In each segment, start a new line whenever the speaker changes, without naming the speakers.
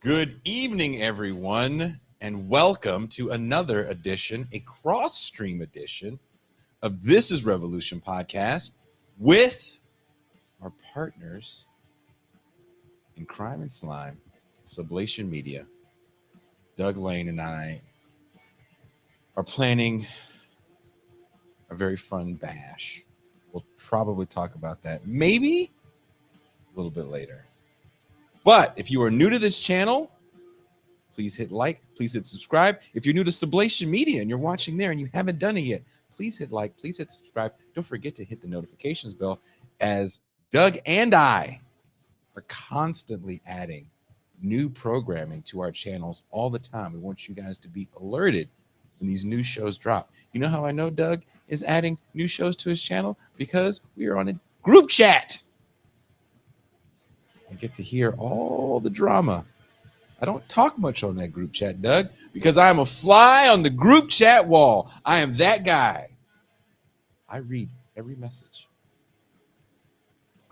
Good evening, everyone, and welcome to another edition, a cross-stream edition of This is Revolution podcast with our partners in crime and slime, Sublation Media. Doug, Lain, and I are planning a very fun bash. We'll probably talk about that maybe a little bit later. But if you are new to this channel, please hit like, please hit subscribe. If you're new to Sublation Media and you're watching there and you haven't done it yet, please hit like, please hit subscribe. Don't forget to hit the notifications bell, as Doug and I are constantly adding new programming to our channels all the time. We want you guys to be alerted when these new shows drop. You know how I know Doug is adding new shows to his channel? Because we are on a group chat. I get to hear all the drama. I don't talk much on that group chat, Doug, because I'm a fly on the group chat wall. I am that guy. I read every message,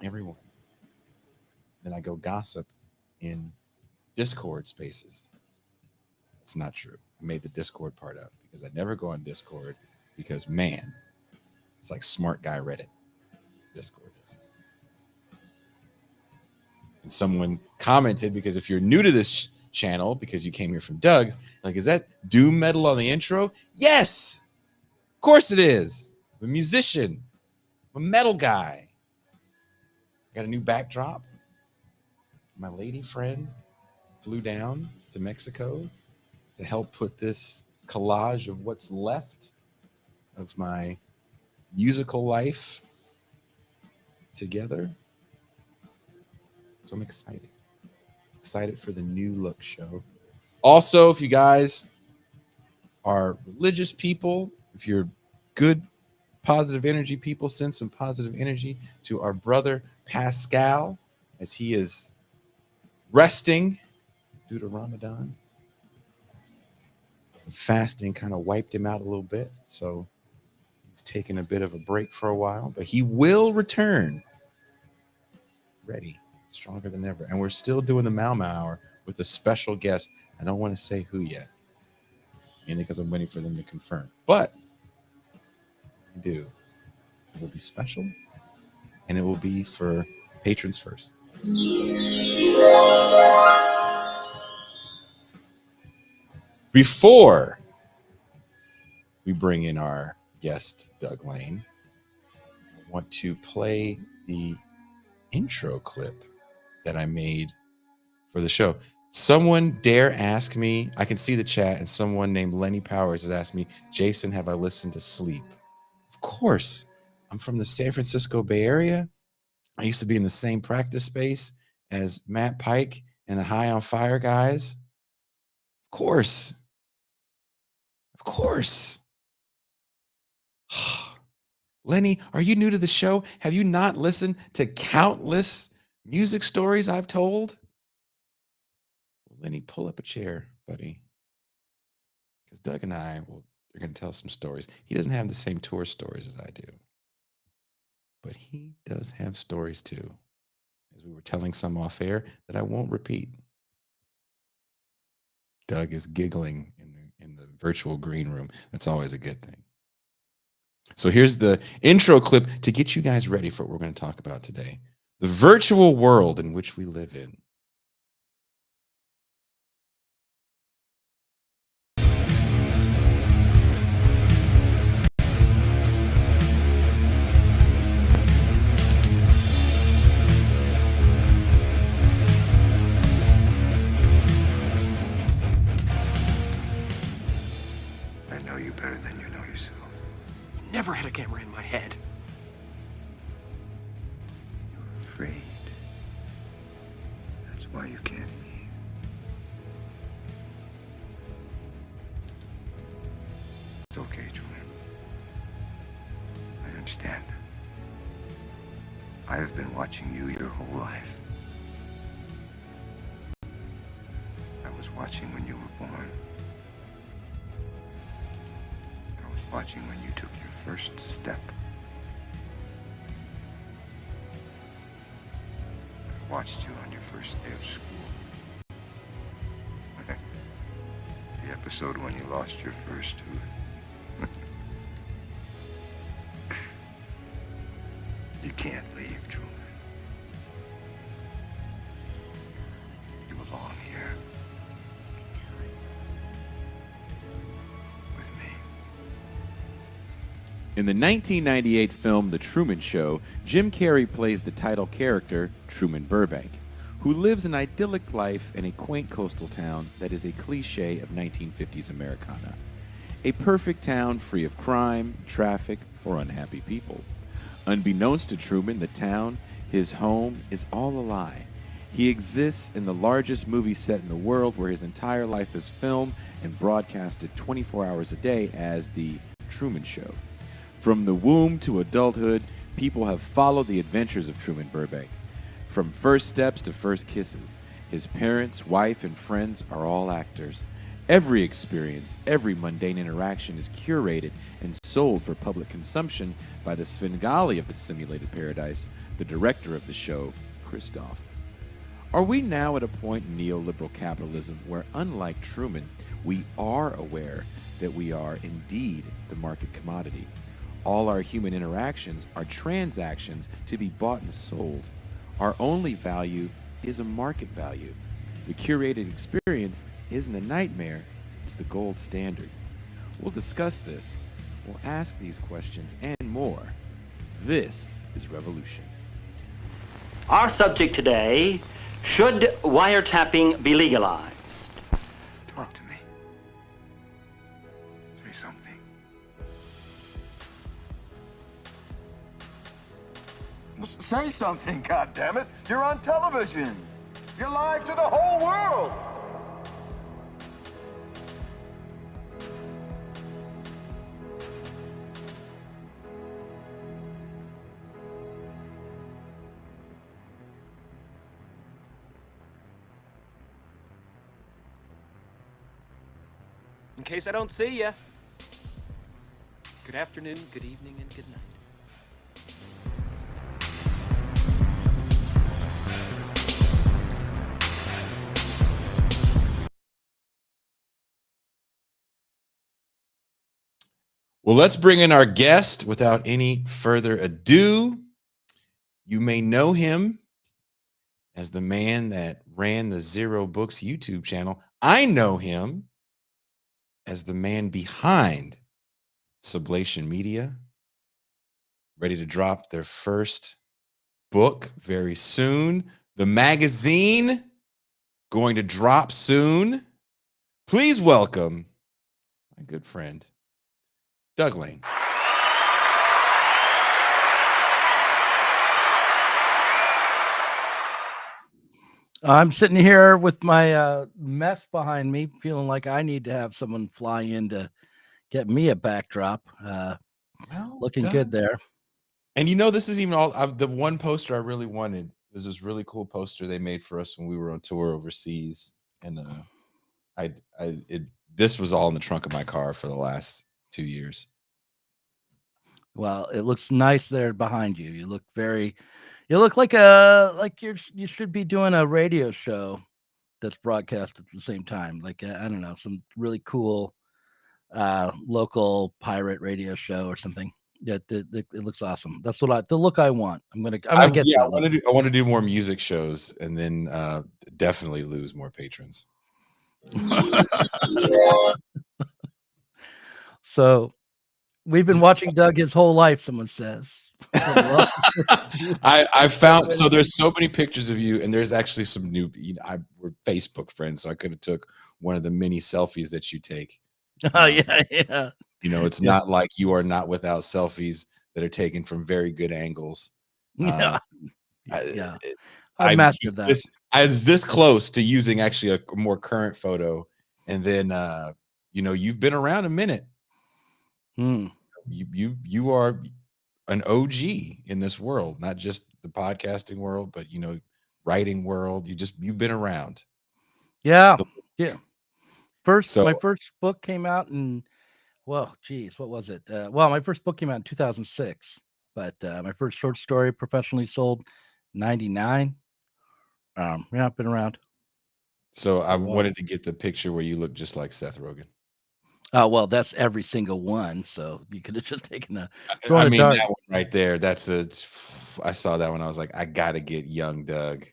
everyone. Then I go gossip in Discord spaces. It's not true. I made the Discord part up because I never go on Discord because, man, it's like smart guy Reddit. Discord is. And someone commented, because if you're new to this channel, because you came here from Doug's, like, is that doom metal on the intro? Yes, of course it is. I'm a musician. I'm a metal guy. Got a new backdrop. My lady friend flew down to Mexico to help put this collage of what's left of my musical life together. So I'm excited for the new look show. Also, if you guys are religious people, if you're good, positive energy people, send some positive energy to our brother Pascal as he is resting due to Ramadan. The fasting kind of wiped him out a little bit, so he's taking a bit of a break for a while, but he will return ready, stronger than ever. And we're still doing the Mau Mau Hour with a special guest. I don't want to say who yet, mainly because I'm waiting for them to confirm. But I do. It will be special, and it will be for patrons first. Before we bring in our guest, Doug Lain, I want to play the intro clip that I made for the show. Someone dare ask me, I can see the chat, and someone named Lenny Powers has asked me, Jason, have I listened to Sleep? Of course. I'm from the San Francisco Bay Area. I used to be in the same practice space as Matt Pike and the High on Fire guys. Of course. Of course. Lenny, are you new to the show? Have you not listened to countless music stories I've told? Lenny, pull up a chair, buddy. Because Doug and I are going to tell some stories. He doesn't have the same tour stories as I do. But he does have stories too, as we were telling some off air that I won't repeat. Doug is giggling in the virtual green room. That's always a good thing. So here's the intro clip to get you guys ready for what we're going to talk about today. The virtual world in which we live in.
I know you better than you know yourself.
Never had a camera in my head.
You're afraid. That's why you can't leave. It's okay, Truman. I understand. I have been watching you your whole life. I was watching when you were born. I was watching when you took your first step. I watched you on your first day of school. episode when you lost your first tooth. You can't leave, Truman. You belong here. With me.
In the 1998 film The Truman Show, Jim Carey plays the title character, Truman Burbank, who lives an idyllic life in a quaint coastal town that is a cliche of 1950s Americana. A perfect town free of crime, traffic, or unhappy people. Unbeknownst to Truman, the town, his home, is all a lie. He exists in the largest movie set in the world where his entire life is filmed and broadcasted 24 hours a day as The Truman Show. From the womb to adulthood, people have followed the adventures of Truman Burbank. From first steps to first kisses, his parents, wife, and friends are all actors. Every experience, every mundane interaction is curated and sold for public consumption by the Svengali of the simulated paradise, the director of the show, Christof. Are we now at a point in neoliberal capitalism where, unlike Truman, we are aware that we are indeed the market commodity? All our human interactions are transactions to be bought and sold. Our only value is a market value. The curated experience isn't a nightmare, it's the gold standard. We'll discuss this. We'll ask these questions and more. This is Revolution.
Our subject today, should wiretapping be legalized?
Talk to me. Say something.
Say something, goddammit! You're on television! You're live to the whole world!
In case I don't see ya. Good afternoon, good evening, and good night.
Well, let's bring in our guest without any further ado. You may know him as the man that ran the Zero Books YouTube channel. I know him as the man behind Sublation Media, ready to drop their first book very soon. The magazine going to drop soon. Please welcome my good friend, Doug Lain.
I'm sitting here with my mess behind me, feeling like I need to have someone fly in to get me a backdrop. Looking
done.
good there.
And you know, this is even all the one poster I really wanted was this really cool poster they made for us when we were on tour overseas. And this was all in the trunk of my car for the last 2 years.
Well, it looks nice there behind you. You look like you should be doing a radio show that's broadcast at the same time. Like I don't know, some really cool local pirate radio show or something. Yeah, it looks awesome. That's the look I want. I'm gonna get that.
I want to do more music shows and then definitely lose more patrons.
So we've been watching Doug his whole life, someone says.
I found, so there's so many pictures of you, and there's actually some new, we're Facebook friends, so I could have took one of the many selfies that you take.
Oh, yeah.
You know, it's not like you are not without selfies that are taken from very good angles.
Yeah.
I
mastered that.
I was this close to using actually a more current photo. And then, you've been around a minute. You are an OG in this world, not just the podcasting world, but, writing world. You've been around.
Yeah. My first book came out in, what was it? My first book came out in 2006, but my first short story professionally sold 99. I've been around.
So I
Oh, wow.
wanted to get the picture where you look just like Seth Rogen.
Well, that's every single one. So you could have just taken a
I
thrown a
mean,
dart.
that one right there. I saw that one. I was like, I gotta get young Doug.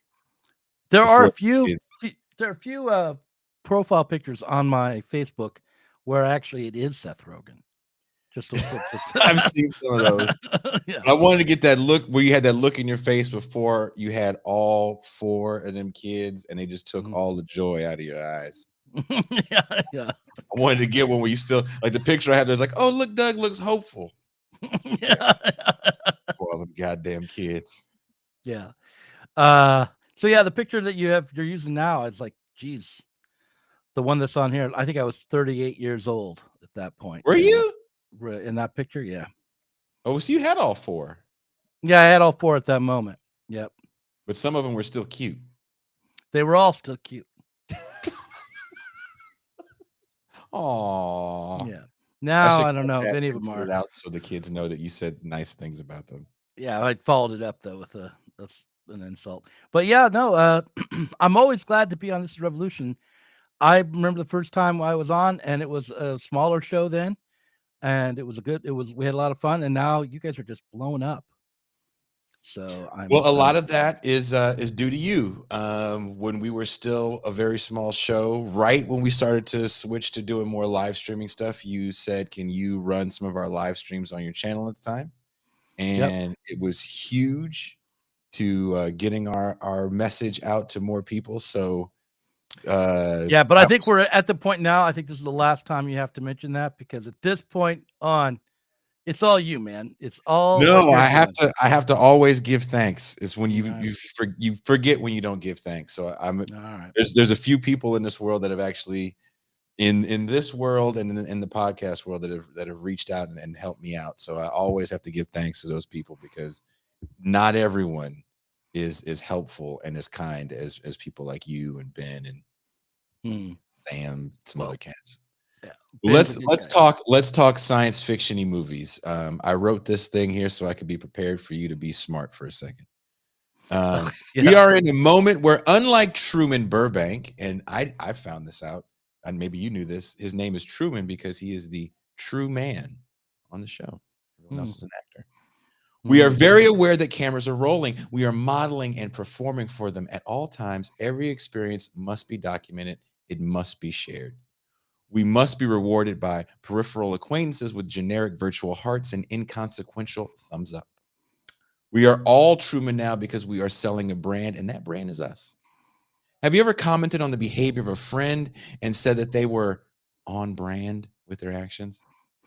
There are
Before
a few.
kids.
There are a few profile pictures on my Facebook where actually it is Seth Rogen. Just to flip this.
I've seen some of those.
Yeah.
I wanted to get that look where you had that look in your face before you had all 4 of them kids, and they just took all the joy out of your eyes.
Yeah.
I wanted to get one where you still like the picture I had. There's like, oh look, Doug looks hopeful.
Yeah.
For all them goddamn kids.
Yeah. So yeah, the picture that you're using now is like, geez, the one that's on here. I think I was 38 years old at that point.
Were you?
In that picture? Yeah.
Oh, so you had all 4.
Yeah, I had all 4 at that moment. Yep.
But some of them were still cute.
They were all still cute.
Aww.
Yeah. Now I don't know if any of them
put
are.
it out so the kids know that you said nice things about them.
Yeah, I followed it up though with an insult. But yeah, no, I'm always glad to be on This Revolution. I remember the first time I was on, and it was a smaller show then, and we had a lot of fun, and now you guys are just blowing up. So
a lot of that is due to you. When we were still a very small show, right when we started to switch to doing more live streaming stuff, you said, "Can you run some of our live streams on your channel at the time?" And it was huge to getting our message out to more people. So
yeah, but I think we're at the point now. I think this is the last time you have to mention that, because at this point on, it's all you, man. It's all
no.
what
I
you're doing.
have to always give thanks. It's when you
Right.
you forget when you don't give thanks. So
All right.
there's a few people in this world that have actually in this world and in the podcast world that have reached out and helped me out. So I always have to give thanks to those people, because not everyone is helpful and as kind as people like you and Ben and Sam, some other cats.
Yeah.
Let's talk science fiction-y movies. I wrote this thing here so I could be prepared for you to be smart for a second. We are in a moment where, unlike Truman Burbank, and I found this out, and maybe you knew this, his name is Truman because he is the true man on the show. Everyone else is an actor. We are very aware that cameras are rolling. We are modeling and performing for them at all times. Every experience must be documented. It must be shared. We must be rewarded by peripheral acquaintances with generic virtual hearts and inconsequential thumbs up. We are all Truman now because we are selling a brand, and that brand is us. Have you ever commented on the behavior of a friend and said that they were on brand with their actions?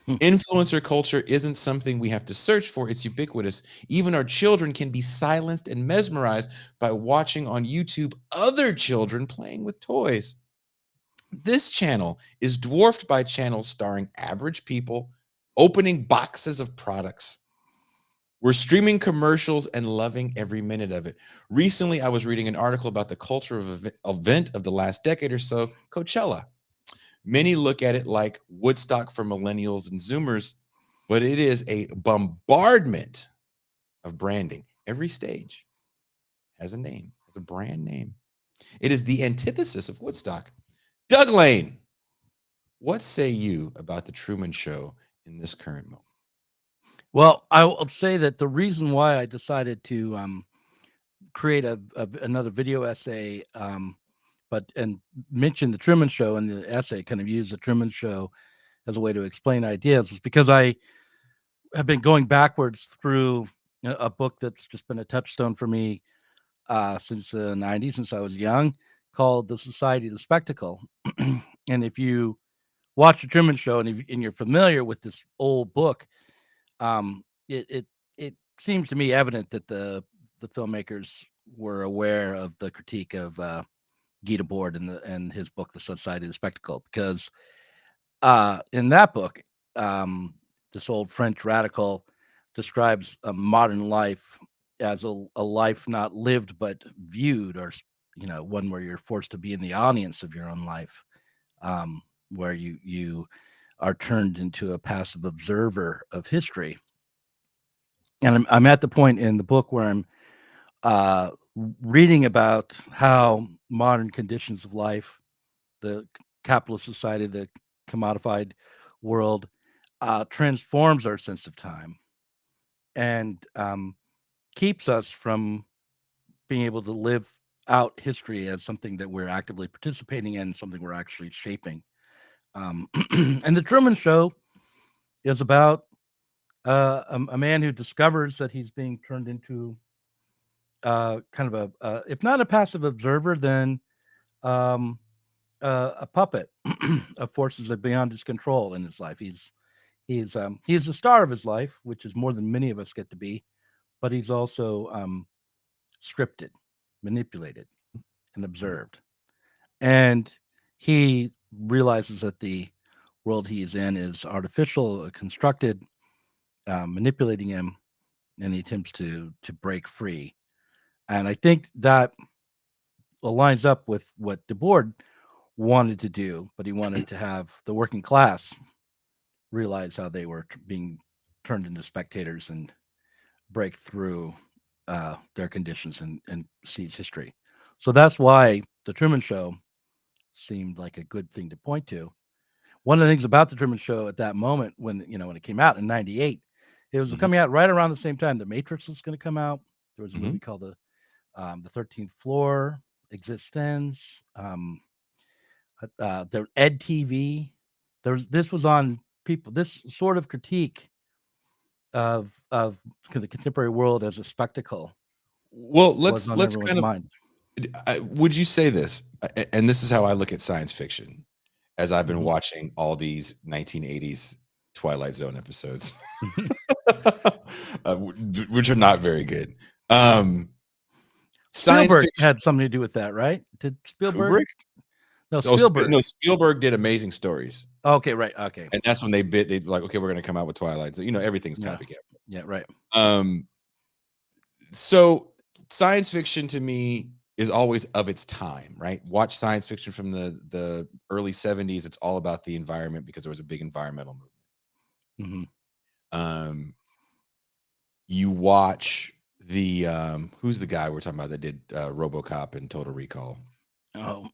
Influencer culture isn't something we have to search for. It's ubiquitous. Even our children can be silenced and mesmerized by watching on YouTube other children playing with toys. This channel is dwarfed by channels starring average people opening boxes of products. We're streaming commercials and loving every minute of it. Recently, I was reading an article about the culture of event of the last decade or so, Coachella. Many look at it like Woodstock for millennials and Zoomers, but it is a bombardment of branding. Every stage has a name, has a brand name. It is the antithesis of Woodstock. Doug Lain, what say you about the Truman Show in this current moment?
Well, I will say that the reason why I decided to create another video essay, and mention the Truman Show in the essay, kind of use the Truman Show as a way to explain ideas, was because I have been going backwards through a book that's just been a touchstone for me since the 90s, since I was young, called The Society of the Spectacle. And if you watch the Truman Show and you're familiar with this old book, it seems to me evident that the filmmakers were aware of the critique of Debord and his book, The Society of the Spectacle, because in that book, this old French radical describes a modern life as a life not lived but viewed, or one where you're forced to be in the audience of your own life, where you are turned into a passive observer of history. And I'm at the point in the book where I'm reading about how modern conditions of life, the capitalist society, the commodified world, transforms our sense of time and keeps us from being able to live out history as something that we're actively participating in, something we're actually shaping. And the Truman Show is about a man who discovers that he's being turned into kind of if not a passive observer, then um, a puppet of forces that are beyond his control in his life. He's the star of his life, which is more than many of us get to be, but he's also scripted, manipulated, and observed. And he realizes that the world he is in is artificial, constructed, manipulating him, and he attempts to break free. And I think that lines up with what Debord wanted to do, but he wanted to have the working class realize how they were being turned into spectators and break through their conditions and seize history. So that's why the Truman Show seemed like a good thing to point to. One of the things about the Truman Show at that moment, when it came out in '98, it was coming out right around the same time The Matrix was going to come out. There was a movie called the 13th Floor, Existence, the Ed TV. This was on people. This sort of critique of the contemporary world as a spectacle
Well,
was on
let's
everyone's
kind of.
mind.
Would you say this? And this is how I look at science fiction, as I've been
Mhm.
watching all these 1980s Twilight Zone episodes, which are not very good. Science
Spielberg
fiction.
had something to do with that, right? Did Spielberg?
Kubrick?
No,
Oh,
Spielberg.
no, Spielberg did Amazing Stories,
Okay, right. Okay.
and that's when they like, okay, we're going to come out with Twilight. So everything's
Yeah.
copycat.
Yeah, right.
So science fiction to me is always of its time, right? Watch science fiction from the early 70s. It's all about the environment because there was a big environmental movement.
Hmm.
You watch the who's the guy we're talking about that did RoboCop and Total Recall?
Oh,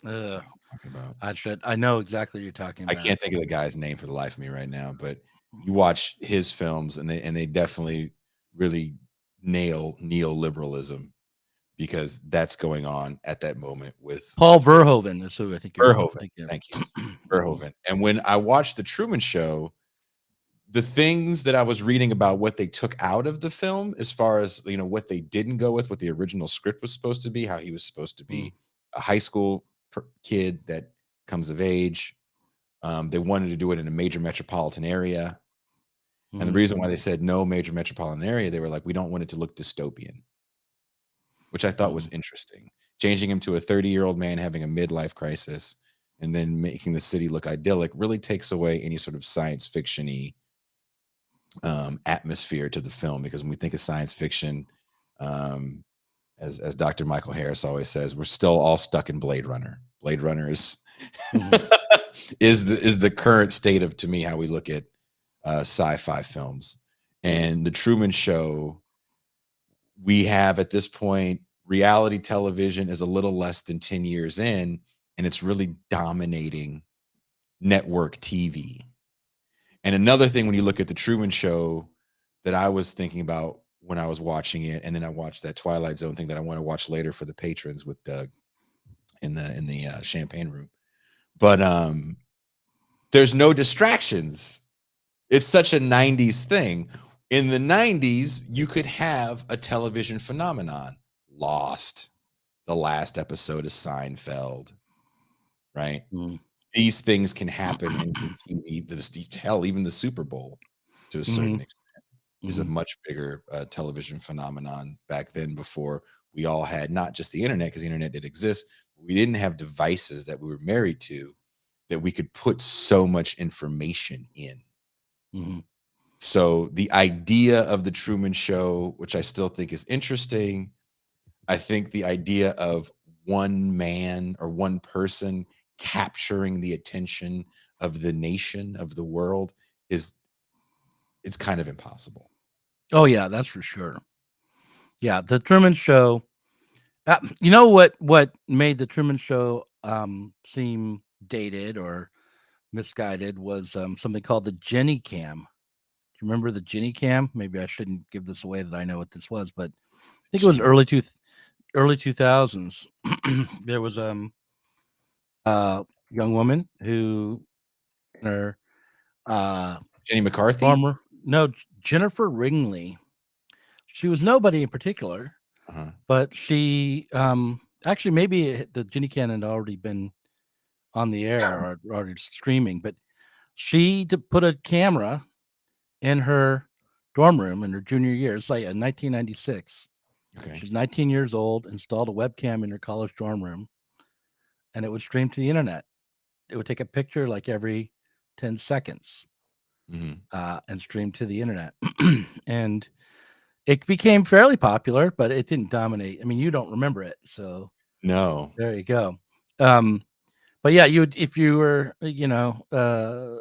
Talking about.
I know exactly what you're talking
I
about.
can't think of the guy's name for the life of me right now, but you watch his films and they definitely really nail neoliberalism because that's going on at that moment with
Paul
with real
Verhoeven is who I think you're
Verhoeven.
thinking of.
Thank you, Verhoeven. And when I watched the Truman Show, the things that I was reading about what they took out of the film, as far as what they didn't go with, what the original script was supposed to be, how he was supposed to be a high school kid that comes of age. They wanted to do it in a major metropolitan area. And the reason why they said no major metropolitan area, they were like, we don't want it to look dystopian, which I thought was interesting. Changing him to a 30-year-old man having a midlife crisis and then making the city look idyllic really takes away any sort of science fiction-y atmosphere to the film, because when we think of science fiction, as Dr. Michael Harris always says, we're still all stuck in Blade Runner. Blade Runner is is the current state of, to me, how we look at sci-fi films. And the Truman Show, we have at this point, reality television is a little less than 10 years in, and it's really dominating network TV. And another thing, when you look at the Truman Show, that I was thinking about when I was watching it, and then I watched that Twilight Zone thing that I want to watch later for the patrons with Doug in the champagne room. But there's no distractions. It's such a 90s thing. In the 90s, you could have a television phenomenon. Lost, the last episode of Seinfeld, right? These things can happen in TV. Hell, even the Super Bowl, to a certain extent, is a much bigger television phenomenon back then, before we all had not just the internet, because the internet did exist. We didn't have devices that we were married to that we could put so much information in. So the idea of the Truman Show, which I still think is interesting, I think the idea of one man or one person capturing the attention of the nation, of the world, it's kind of impossible.
Oh yeah, that's for sure. Yeah, the Truman Show You know what made the Truman Show seem dated or misguided was something called the Jenny Cam. Do you remember the Jenny Cam? Maybe I shouldn't give this away that I know what this was, but I think it was
Jenny.
early 2000s. There was young woman who in her
Jenny McCarthy?
former no Jennifer Ringley. She was nobody in particular,
Uh-huh.
but she actually maybe the Jenny Can had already been on the air or already streaming, but she put a camera in her dorm room in her junior year. It's like in 1996.
Okay.
She's 19 years old, installed a webcam in her college dorm room, and it would stream to the internet. It would take a picture like every 10 seconds and stream to the internet. And it became fairly popular, but it didn't dominate. I mean, you don't remember it, so
No.
there you go. But yeah, you if you were, a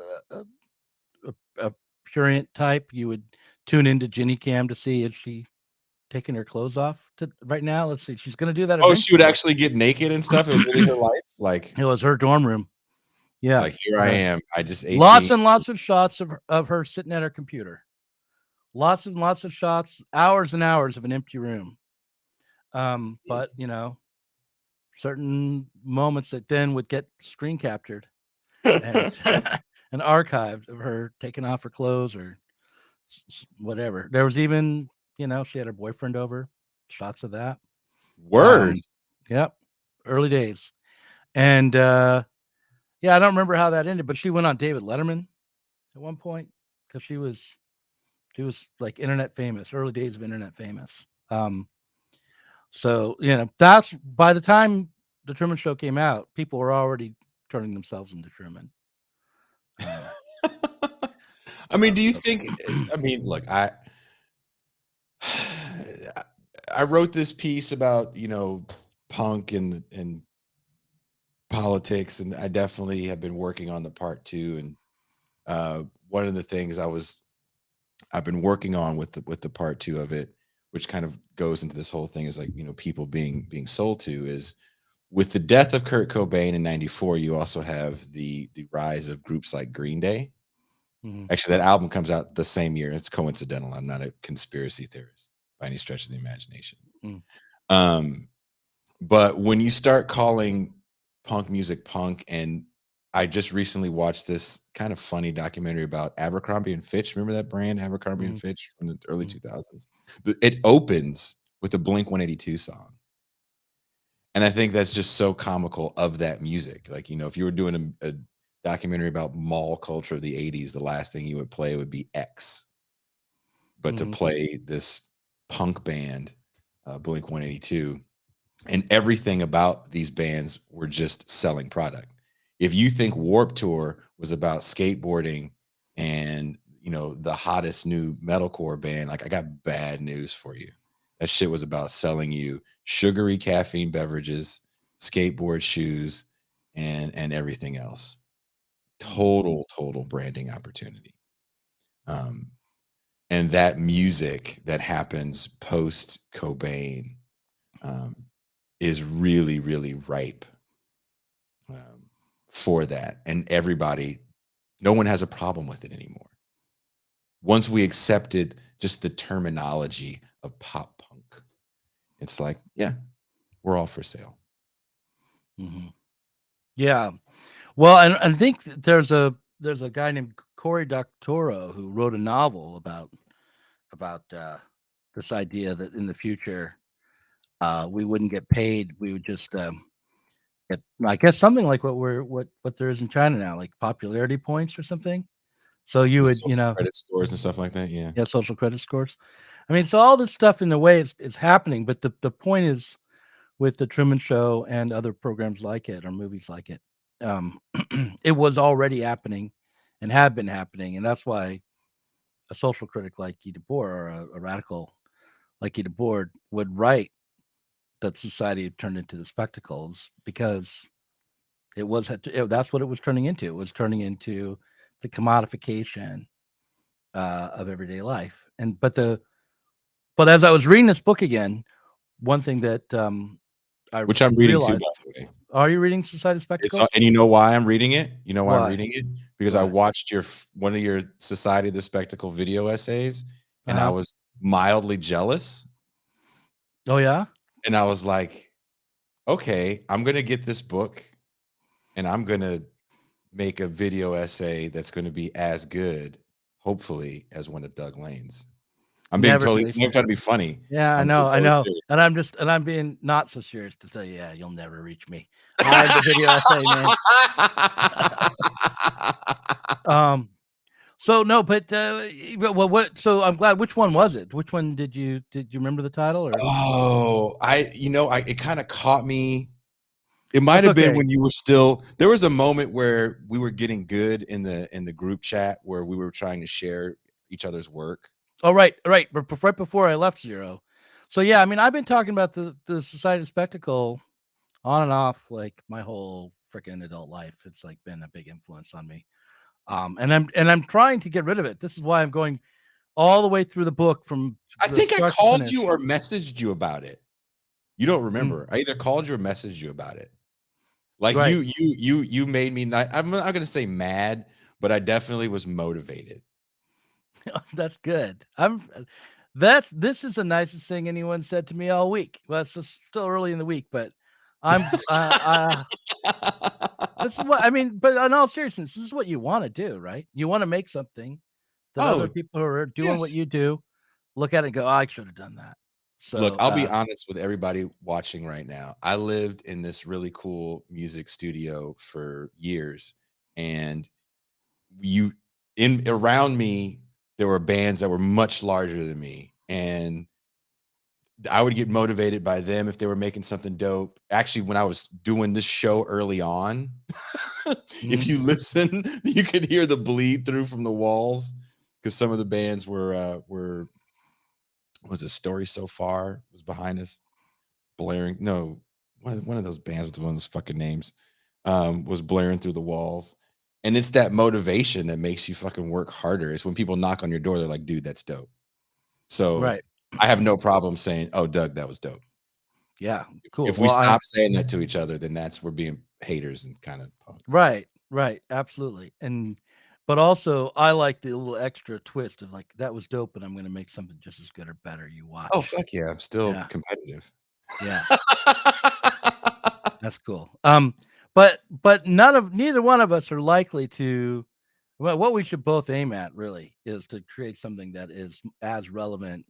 prurient type, you would tune into Ginny Cam to see if she taking her clothes off. Right now, let's see, she's going to do that.
Oh, she would
eventually.
actually get naked and stuff. It was really her life. Like,
It was her dorm room. Yeah,
like here I am. I just ate
lots
beans.
and lots of shots of her sitting at her computer. Lots and lots of shots, hours and hours of an empty room. But certain moments that then would get screen captured and, and archived of her taking off her clothes or whatever. There was even, she had her boyfriend over, shots of that.
Word.
Yep. Early days. And yeah, I don't remember how that ended, but she went on David Letterman at one point because she was like internet famous, early days of internet famous. So, that's by the time the Truman Show came out, people were already turning themselves into Truman.
I mean, do you think? I mean, look, I wrote this piece about punk and politics, and I definitely have been working on the part two. And one of the things I've been working on with the part two of it, which kind of goes into this whole thing, is like people being sold to, is with the death of Kurt Cobain in '94. You also have the rise of groups like Green Day. Actually, that album comes out the same year. It's coincidental. I'm not a conspiracy theorist by any stretch of the imagination. But when you start calling punk music punk, and I just recently watched this kind of funny documentary about Abercrombie and Fitch. Remember that brand, Abercrombie and Fitch, from the early 2000s? It opens with a Blink-182 song. And I think that's just so comical of that music. Like, if you were doing a documentary about mall culture of the 80s, the last thing you would play would be X. But to play this punk band, Blink-182, and everything about these bands were just selling product. If you think Warped Tour was about skateboarding and the hottest new metalcore band, like, I got bad news for you. That shit was about selling you sugary caffeine beverages, skateboard shoes, and everything else. Total branding opportunity. And that music that happens post Cobain is really, really ripe for that. And no one has a problem with it anymore. Once we accepted just the terminology of pop punk, it's like, yeah, we're all for sale.
Yeah. Well, and I think there's a guy named Cory Doctorow who wrote a novel about this idea that in the future we wouldn't get paid. We would just get, I guess, something like what there is in China now, like popularity points or something. So you would,
social credit scores and stuff like that. Yeah.
Yeah, social credit scores. I mean, so all this stuff in a way is happening, but the point is, with the Truman Show and other programs like it or movies like it, it was already happening and had been happening. And that's why a social critic like Debord or a radical like Debord would write that society had turned into the spectacles, because that's what it was turning into. It was turning into the commodification of everyday life. But as I was reading this book again, one thing that
which I'm reading too,
realized.
by the way.
Are you reading Society of
It's
Spectacle?
and you know why I'm reading it? You know why I'm
Why?
reading it? Because I
Why?
watched one of your Society of the Spectacle video essays, and I
Uh-huh.
was mildly jealous.
Oh yeah.
And I was like, okay, I'm gonna get this book, and I'm gonna make a video essay that's gonna be as good, hopefully, as one of Doug Lane's. I'm being
Never
totally.
say.
I'm trying to be funny.
Yeah, I
I'm being
know, I
totally
know,
serious.
and I'm being not so serious to tell you. Yeah, you'll never reach me. I'm the video essay man. So no, but well, what? So I'm glad. Which one was it? Which one did you remember the title or?
Oh, it kind of caught me. It might
That's
have been
okay.
when you were still. There was a moment where we were getting good in the group chat where we were trying to share each other's work.
Oh right. But right before I left Zero. So yeah, I mean, I've been talking about the Society of Spectacle on and off like my whole freaking adult life. It's like been a big influence on me. And I'm trying to get rid of it. This is why I'm going all the way through the book from
I
the
think I
start to
called
finish.
you or messaged you about it. You don't remember. I either called you or messaged you about it. Like
Right.
you made me not. I'm not gonna say mad, but I definitely was motivated.
That's good. This is the nicest thing anyone said to me all week. Well, it's still early in the week, but I'm this is what I mean, but in all seriousness, this is what you want to do, right? You want to make something that other
Oh,
people who are doing what
yes.
you do look at it and go, oh, I should have done that.
Look,
So
I'll be honest with everybody watching right now. I lived in this really cool music studio for years, and you in around me there were bands that were much larger than me, and I would get motivated by them if they were making something dope. Actually, when I was doing this show early on, if you listen, you could hear the bleed through from the walls because some of the bands were was a Story So Far was behind us blaring. No, one of those bands with one of those fucking names was blaring through the walls. And it's that motivation that makes you fucking work harder. It's when people knock on your door, they're like, dude, that's dope. So
right.
I have no problem saying, oh, Doug, that was dope.
Yeah, cool.
If we
Well,
stop saying that to each other, then we're being haters and kind of punks.
right, absolutely. But also I like the little extra twist of like that was dope, and I'm gonna make something just as good or better. You watch.
Oh, fuck yeah. I'm still
Yeah.
competitive.
Yeah. That's cool. But neither one of us are likely to. Well, what we should both aim at really is to create something that is as relevant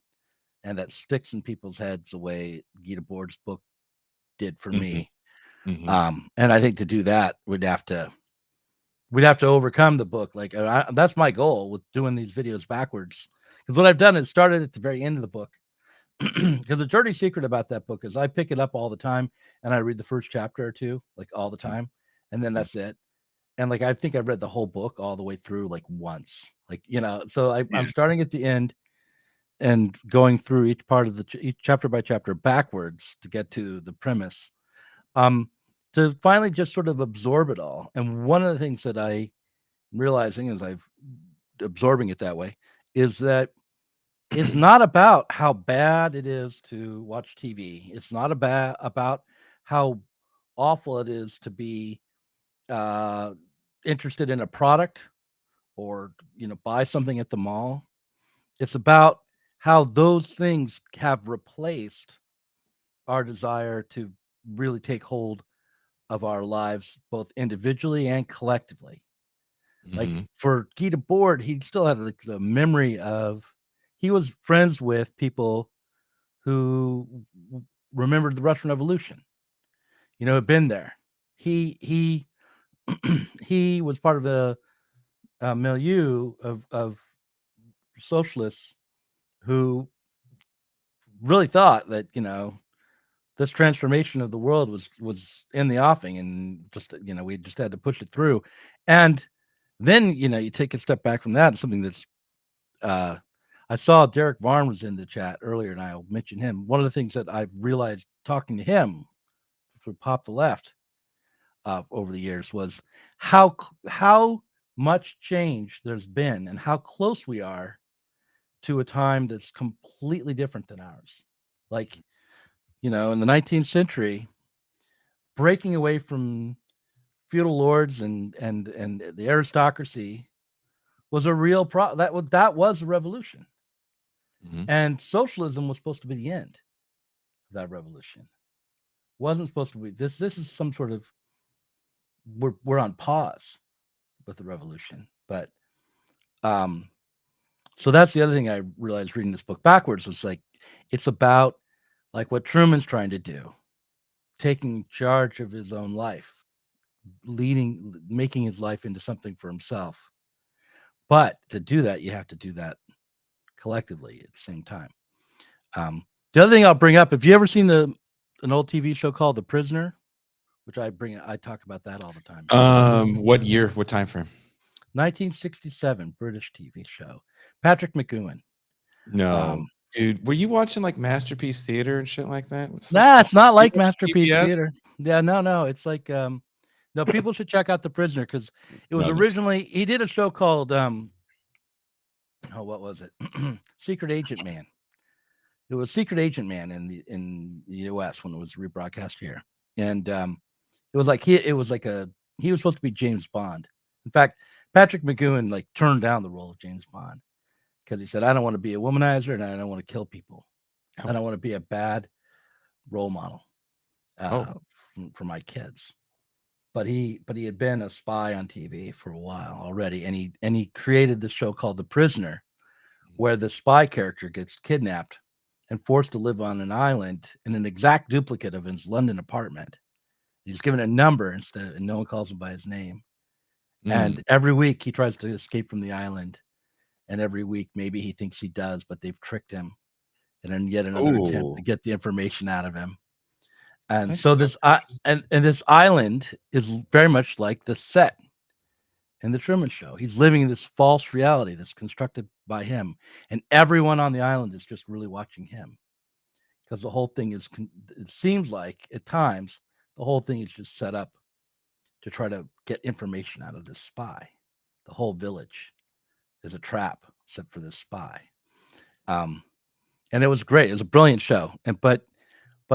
and that sticks in people's heads the way Debord's book did for me. And I think to do that, we'd have to overcome the book. Like that's my goal with doing these videos backwards. Because what I've done is started at the very end of the book. Because the dirty secret about that book is I pick it up all the time and I read the first chapter or two, like all the time, and then that's it. And like I think I've read the whole book all the way through like once, like so I'm starting at the end and going through each part of each chapter by chapter backwards to get to the premise, to finally just sort of absorb it all. And one of the things that I'm realizing as I've absorbing it that way is that it's not about how bad it is to watch TV. It's not about how awful it is to be interested in a product or buy something at the mall. It's about how those things have replaced our desire to really take hold of our lives, both individually and collectively. Like for Guy Debord, he still had like the memory of he was friends with people who remembered the Russian Revolution. Had been there. He he was part of a milieu of socialists who really thought that this transformation of the world was in the offing, and just we just had to push it through. And then you take a step back from that, and something that's I saw Derek Varn was in the chat earlier, and I'll mention him. One of the things that I've realized talking to him for Pop the Left over the years was how much change there's been and how close we are to a time that's completely different than ours. Like, in the 19th century, breaking away from feudal lords and the aristocracy was a real that was a revolution.
Mhm.
And socialism was supposed to be the end of that revolution. Wasn't supposed to be this is some sort of we're on pause with the revolution. But so that's the other thing I realized reading this book backwards was like it's about like what Truman's trying to do, taking charge of his own life, making his life into something for himself. But to do that, you have to do that collectively at the same time. The other thing I'll bring up, if you ever seen an old TV show called The Prisoner, which I talk about that all the time.
What year? What time frame?
1967 British TV show. Patrick McGowan.
No, dude, were you watching like Masterpiece Theater and shit like that?
Nah, it's not like
You watch
Masterpiece
PBS?
Theater. Yeah, no, it's like no, people should check out The Prisoner because it was
No,
originally he did a show called what was it? Secret Agent Man. It was Secret Agent Man in the US when it was rebroadcast here. And it was like he was supposed to be James Bond. In fact, Patrick McGowan like turned down the role of James Bond because he said, I don't want to be a womanizer and I don't want to kill people. I don't want to be a bad role model for my kids. But he had been a spy on TV for a while already, and he created this show called The Prisoner, where the spy character gets kidnapped and forced to live on an island in an exact duplicate of his London apartment. He's given a number and no one calls him by his name. And every week he tries to escape from the island, and every week maybe he thinks he does, but they've tricked him, and then yet another attempt to get the information out of him. And so this this island is very much like the set in the Truman Show. He's living in this false reality that's constructed by him, and everyone on the island is just really watching him because the whole thing is. It seems like at times the whole thing is just set up to try to get information out of this spy. The whole village is a trap except for this spy. And it was great. It was a brilliant show, but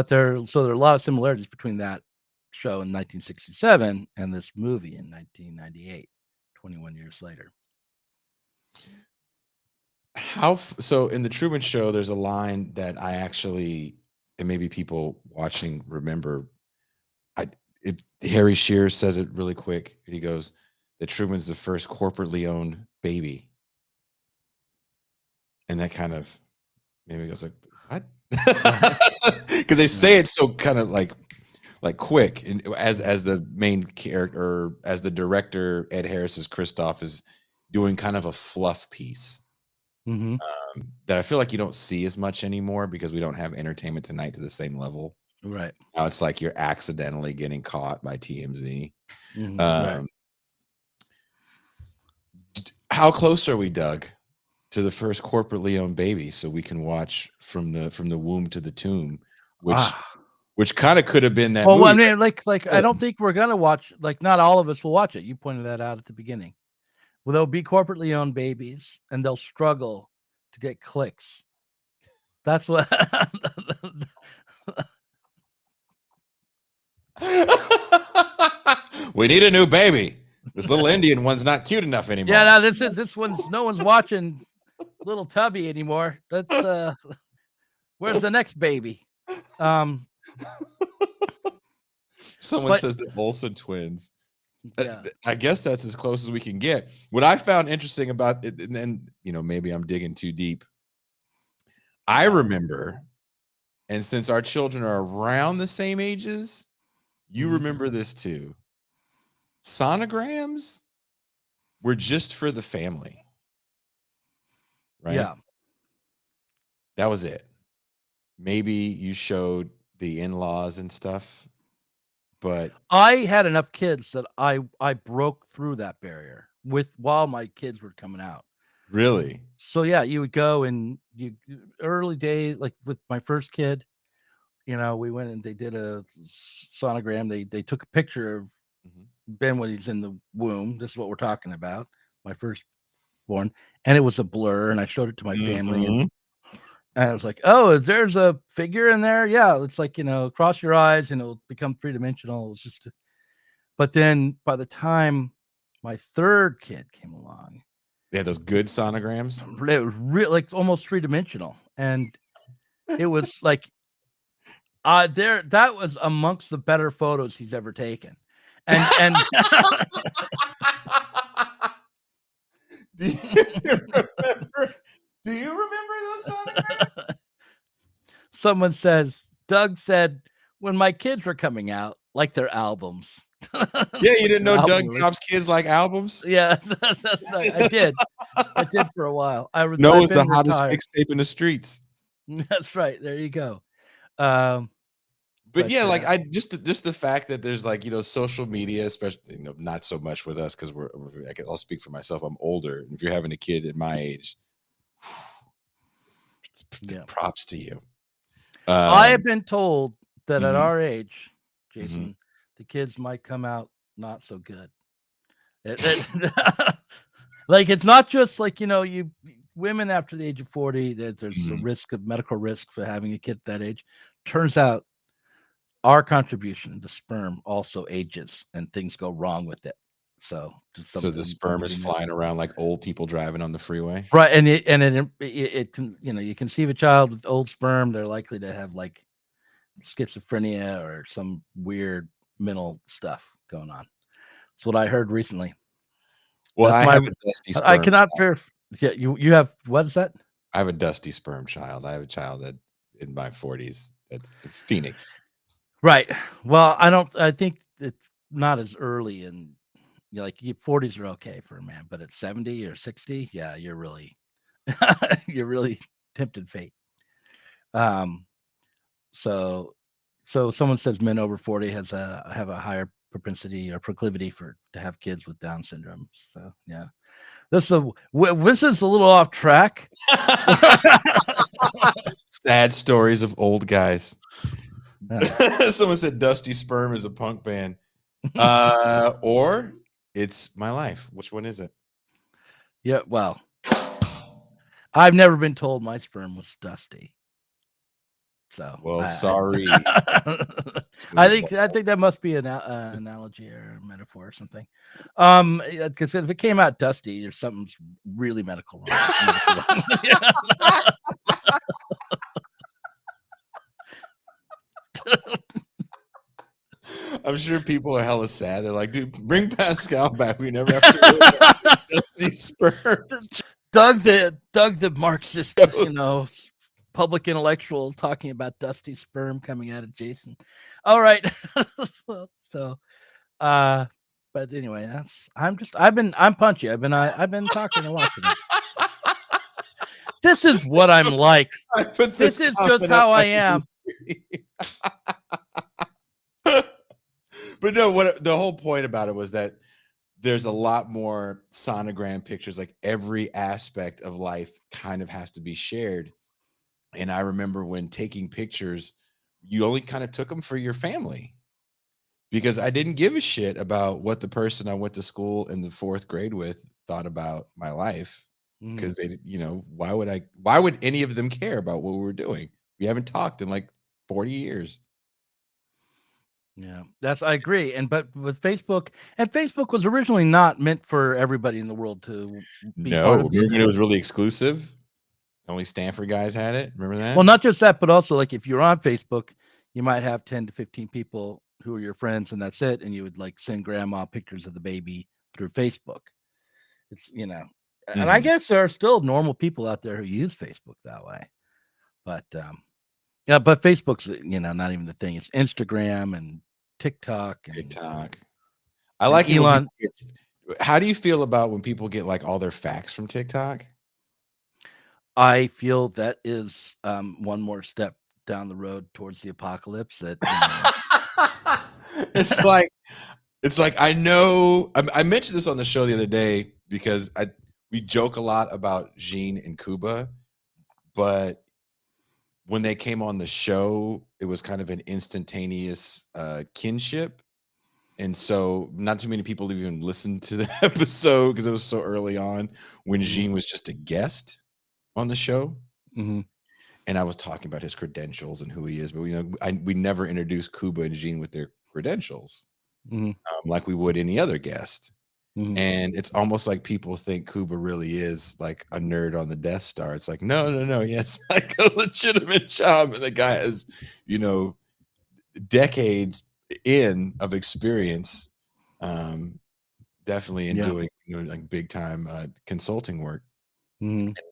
there are a lot of similarities between that show in 1967 and this movie in 1998, 21 years later.
So in the Truman Show, there's a line that I actually, and maybe people watching remember. Harry Shearer says it really quick. He goes, that Truman's the first corporately owned baby. And that kind of made me go like, what? Because they say it so kind of like quick, and as the main character, or as the director Ed Harris's Christof is doing kind of a fluff piece that I feel like you don't see as much anymore because we don't have Entertainment Tonight to the same level.
Right
now, it's like you're accidentally getting caught by TMZ.
Right.
How close are we, Doug, to the first corporately owned baby, so we can watch from the womb to the tomb, which kind of could have been that.
Well,
movie.
I mean, like I don't think we're gonna watch. Like, not all of us will watch it. You pointed that out at the beginning. Well, there'll be corporately owned babies, and they'll struggle to get clicks. That's what.
We need a new baby. This little Indian one's not cute enough anymore.
Yeah, no, this one's no one's watching little Tubby anymore. That's where's the next baby?
Someone says the Olsen twins.
Yeah.
I guess that's as close as we can get. What I found interesting about it, and then maybe I'm digging too deep. I remember, and since our children are around the same ages, you remember this too. Sonograms were just for the family, right?
Yeah.
That was it. Maybe you showed the in-laws and stuff, but
I had enough kids that I broke through that barrier while my kids were coming out.
Really?
So yeah, you would go and early days, like with my first kid, we went and they did a sonogram. They took a picture of Ben when he's in the womb. This is what we're talking about. My firstborn, and it was a blur, and I showed it to my family. And And I was like, oh, there's a figure in there. Yeah, it's like, cross your eyes and it'll become 3-dimensional. It's just, but then by the time my third kid came along,
They had those good sonograms.
it was like almost 3-dimensional, and it was like, that was amongst the better photos he's ever taken, and
Do you remember those sonograms?
someone says, Doug said, when my kids were coming out, like their albums.
Yeah, you didn't know Doug
Albums.
Cobb's kids like albums?
Yeah, I did. I did for a while. I've
Noah's
been
the hottest
retired.
mixtape in the streets.
That's right. There you go.
But yeah, like I just the fact that there's like, social media, especially, not so much with us because I'll speak for myself. I'm older. If you're having a kid at my age, props to you.
I have been told that at
mhm.
our age, Jason, the kids might come out not so good. Like it's not just like, you women after the age of 40, that there's a medical risk for having a kid at that age. Turns out our contribution to sperm also ages and things go wrong with it. So
the sperm is flying around like old people driving on the freeway.
Right. And it can, you conceive a child with old sperm, they're likely to have like schizophrenia or some weird mental stuff going on. That's what I heard recently.
Well, I have a dusty sperm.
I cannot verify. Yeah, you have, what is that?
I have a dusty sperm child. I have a child that in my 40s. That's the Phoenix.
Right. Well, I think it's not as early, and like 40s are okay for a man, but at 70 or 60, yeah, you're really tempted fate. So someone says men over 40 have a higher propensity or proclivity to have kids with Down syndrome. So yeah, this is a little off track.
Sad stories of old guys.
Yeah.
Someone said Dusty Sperm is a punk band. Or It's My Life. Which one is it?
Yeah, well, I've never been told my sperm was dusty. So
sorry.
I think that must be an analogy or a metaphor or something. Because if it came out dusty, there's something's really medical wrong.
I'm sure people are hella sad. They're like, dude, bring Pascal back. We never have to dusty sperm.
Doug the Marxist, public intellectual talking about dusty sperm coming out of Jason. All right. But anyway, I'm punchy. I've been talking a lot today. This is what I'm like. This is just how I am.
But no, what the whole point about it was that there's a lot more sonogram pictures. Like every aspect of life kind of has to be shared. And I remember when taking pictures, you only kind of took them for your family, because I didn't give a shit about what the person I went to school in the 4th grade with thought about my life. Because they, why would any of them care about what we were doing? We haven't talked in like 40 years.
Yeah, I agree. But with Facebook was originally not meant for everybody in the world to be part of.
Remember when it was really exclusive? Only Stanford guys had it. Remember that?
Well, not just that, but also like if you're on Facebook, you might have 10 to 15 people who are your friends, and that's it. And you would like send grandma pictures of the baby through Facebook. It's and I guess there are still normal people out there who use Facebook that way. But yeah, but Facebook's not even the thing. It's Instagram and TikTok.
I like
Elon.
How do you feel about when people get like all their facts from TikTok?
I feel that is one more step down the road towards the apocalypse. That
it's like I know. I mentioned this on the show the other day because we joke a lot about Jean and Cuba, but when they came on the show, it was kind of an instantaneous kinship. And so not too many people even listened to the episode because it was so early on when Jean was just a guest on the show.
Mm-hmm.
and I was talking about his credentials and who he is, but we never introduced Cuba and Gene with their credentials, like we would any other guest. And it's almost like people think Cuba really is like a nerd on the Death Star. It's like, no. He has like a legitimate job. And the guy has, decades of experience, definitely in doing like big time consulting work,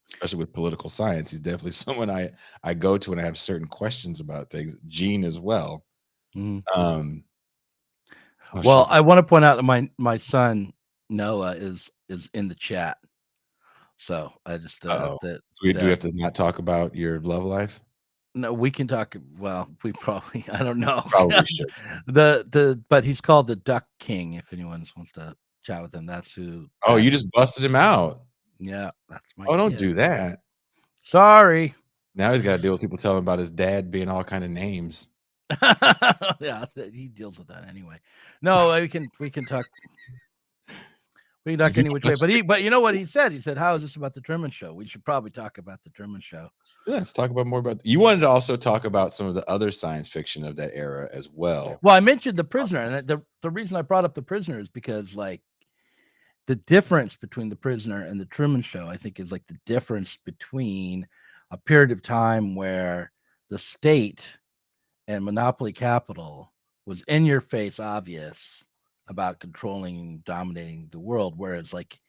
especially with political science. He's definitely someone I go to when I have certain questions about things. Gene as well.
Well, I want to point out that my son Noah is in the chat. So I just
do we have to not talk about your love life?
No, we can talk. Well, we probably, I don't know.
Probably should.
But he's called the Duck King. If anyone wants to chat with him, that's who.
Oh, you just busted him out.
Yeah, that's my.
Oh, don't do that.
Sorry.
Now he's got to deal with people telling about his dad being all kind of names.
Yeah, he deals with that anyway. No, we can talk. We can talk anyway. But you know what he said? He said, "How is this about the Truman Show? We should probably talk about the Truman Show."
Yeah, let's talk about more about. You wanted to also talk about some of the other science fiction of that era as well.
Well, I mentioned The Prisoner, and the reason I brought up The Prisoner is because like the difference between The Prisoner and the Truman Show, I think, is like the difference between a period of time where the state and monopoly capital was in your face, obvious about controlling and dominating the world, whereas like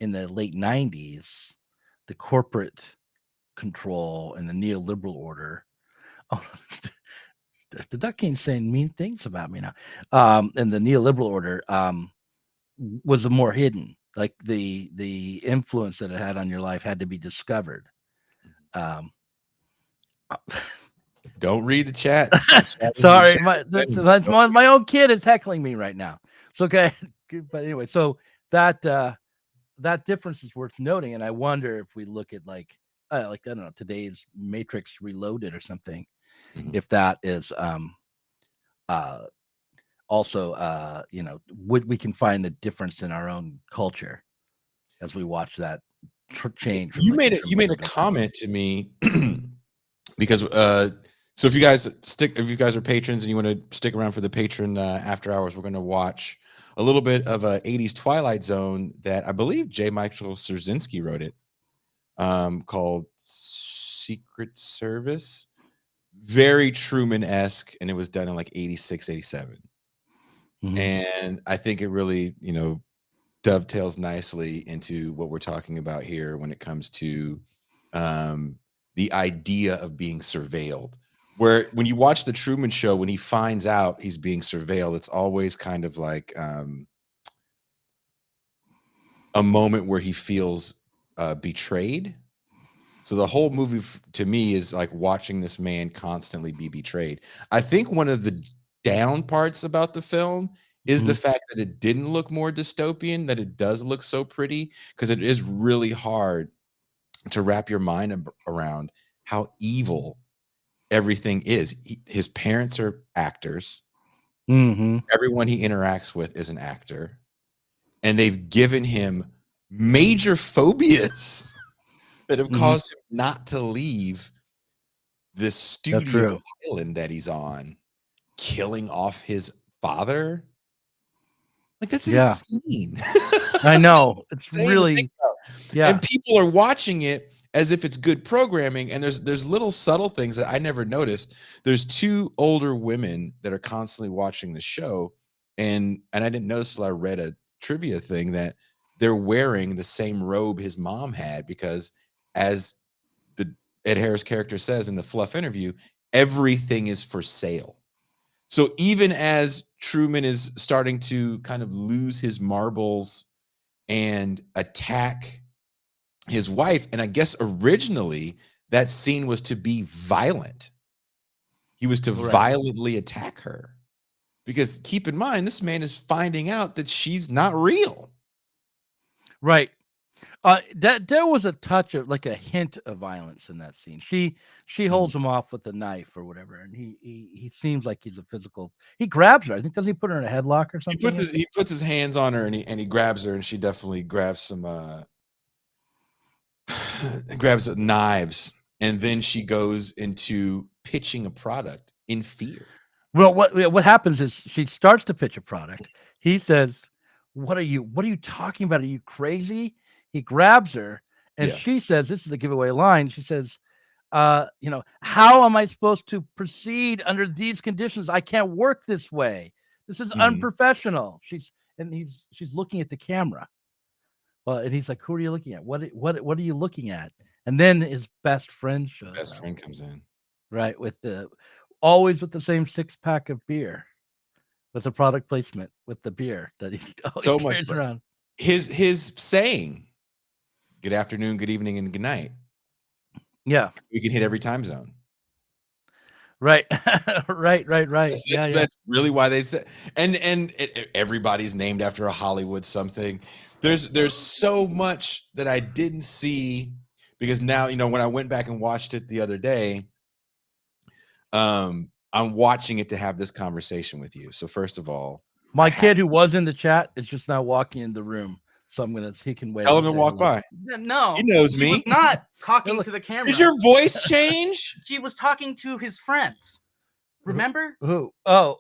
in the late 90s, the corporate control and the neoliberal order. Oh, the Duck King's saying mean things about me now. And the neoliberal order was more hidden. Like the influence that it had on your life had to be discovered.
Don't read the chat.
Sorry, my own kid is heckling me right now. It's okay, but anyway, so that difference is worth noting, and I wonder if we look at like I don't know, today's Matrix Reloaded or something, if that is also we can find the difference in our own culture as we watch that change.
You made a comment to me because so if you guys are patrons and you want to stick around for the patron after hours, we're going to watch a little bit of a 80s Twilight Zone that I believe J. Michael Straczynski wrote it, called Secret Service. Very Truman-esque, and it was done in like 86, 87. And I think it really, dovetails nicely into what we're talking about here when it comes to the idea of being surveilled. Where when you watch the Truman Show, when he finds out he's being surveilled, it's always kind of like a moment where he feels betrayed. So the whole movie to me is like watching this man constantly be betrayed. I think one of the down parts about the film is the fact that it didn't look more dystopian, that it does look so pretty, because it is really hard to wrap your mind around how evil everything is. His parents are actors. Everyone he interacts with is an actor, and they've given him major phobias that have caused him not to leave this studio island that he's on, killing off his father. Like, that's insane.
I know. It's really,
And people are watching it as if it's good programming, and there's little subtle things that I never noticed. There's two older women that are constantly watching the show, and I didn't notice till I read a trivia thing that they're wearing the same robe his mom had, because as the Ed Harris character says in the Fluff interview, everything is for sale. So even as Truman is starting to kind of lose his marbles and attack his wife, and I guess originally that scene was to be violent. He was to violently attack her, because keep in mind, this man is finding out that she's not real.
Right. That there was a touch of like a hint of violence in that scene. She holds him off with the knife or whatever, and he seems like he's a physical. He grabs her. I think, doesn't he put her in a headlock or something?
He puts his hands on her, and he grabs her, and she definitely grabs some grabs knives and then she goes into pitching a product in fear.
Well, what happens is she starts to pitch a product. He says, what are you talking about? Are you crazy?" He grabs her, and
Yeah.
she says, this is a giveaway line. She says, "How am I supposed to proceed under these conditions? I can't work this way. This is unprofessional." She's looking at the camera. Well, and he's like, "Who are you looking at? What are you looking at?" And then his best friend shows
Best
up,
friend comes in.
right, always with the same 6-pack of beer, with the product placement with the beer that he's always
So much
carries
fun.
around.
His saying, "Good afternoon, good evening, and good night."
Yeah.
We can hit every time zone.
Right. right.
That's really why they said, and everybody's named after a Hollywood something. There's so much that I didn't see, because now, when I went back and watched it the other day, I'm watching it to have this conversation with you. So first of all,
my kid who was in the chat is just now walking in the room, so he can wait.
Tell him to walk by.
No,
He knows
she
me.
was not talking to the camera.
Did your voice change?
She was talking to his friends. Remember?
Who? Oh.